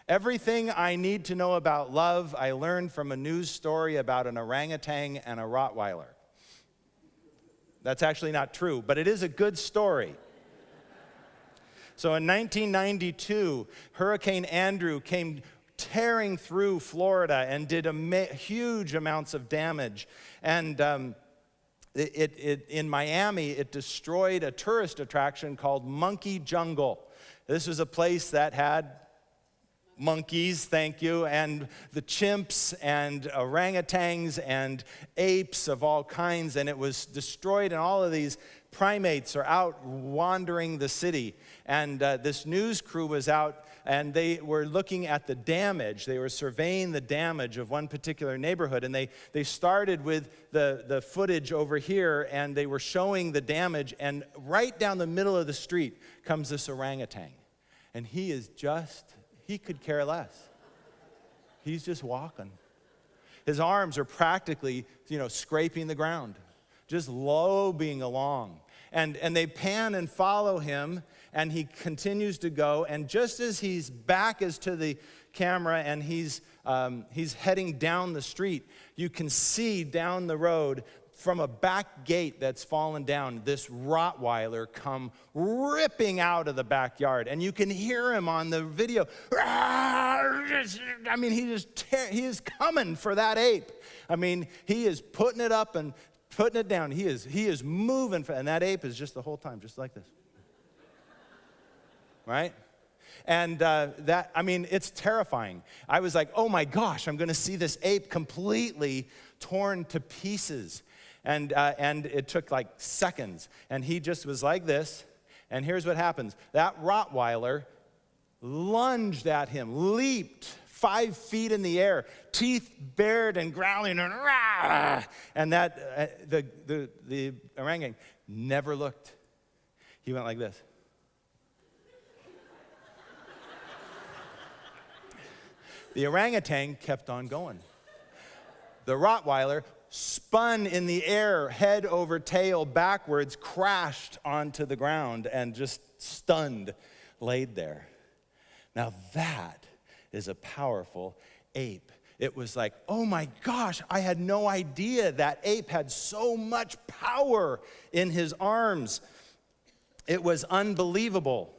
Everything I need to know about love, I learned from a news story about an orangutan and a Rottweiler. That's actually not true, but it is a good story. So in 1992, Hurricane Andrew came tearing through Florida and did huge amounts of damage. And in Miami, it destroyed a tourist attraction called Monkey Jungle. This was a place that had monkeys, thank you, and the chimps and orangutans and apes of all kinds, and it was destroyed, and all of these primates are out wandering the city. And this news crew was out, and they were looking at the damage. They were surveying the damage of one particular neighborhood, and they started with the footage over here, and they were showing the damage, and right down the middle of the street comes this orangutan. And he could care less. He's just walking. His arms are practically, scraping the ground, just lobing along. And they pan and follow him, and he continues to go. And just as his back is to the camera and he's heading down the street, you can see down the road from a back gate that's fallen down, this Rottweiler come ripping out of the backyard. And you can hear him on the video. I mean, he is coming for that ape. I mean, he is putting it up and putting it down. He is moving, and that ape is just the whole time, just like this. Right? And it's terrifying. I was like, oh my gosh, I'm going to see this ape completely torn to pieces. And it took like seconds. And he just was like this. And here's what happens. That Rottweiler lunged at him, leaped 5 feet in the air, teeth bared and growling, and rah! And that the orangutan never looked. He went like this. The orangutan kept on going. The Rottweiler spun in the air, head over tail, backwards, crashed onto the ground, and just stunned, laid there. Now that is a powerful ape. It was like, oh my gosh, I had no idea that ape had so much power in his arms. It was unbelievable.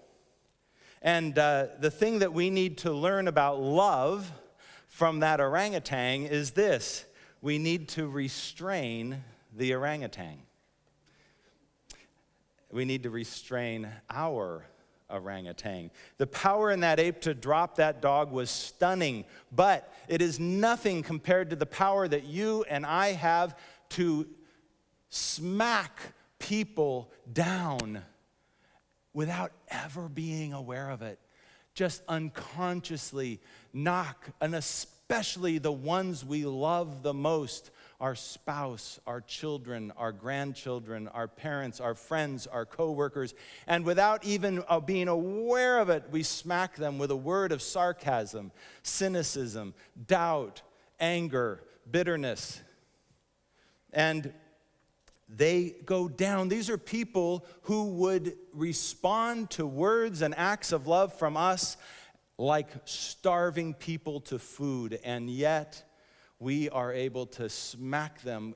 And the thing that we need to learn about love from that orangutan is this. We need to restrain the orangutan. We need to restrain our orangutan. The power in that ape to drop that dog was stunning, but it is nothing compared to the power that you and I have to smack people down without ever being aware of it. Just unconsciously knock, and especially the ones we love the most, our spouse, our children, our grandchildren, our parents, our friends, our coworkers, and without even being aware of it, we smack them with a word of sarcasm, cynicism, doubt, anger, bitterness. And they go down. These are people who would respond to words and acts of love from us like starving people to food, and yet we are able to smack them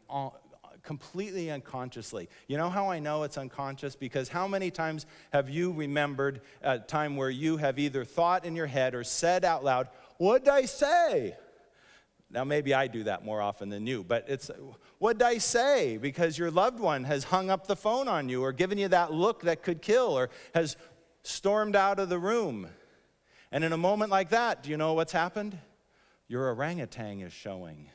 completely unconsciously. You know how I know it's unconscious? Because how many times have you remembered a time where you have either thought in your head or said out loud, "What'd I say?" Now, maybe I do that more often than you, but it's, what'd I say? Because your loved one has hung up the phone on you or given you that look that could kill or has stormed out of the room. And in a moment like that, do you know what's happened? Your orangutan is showing.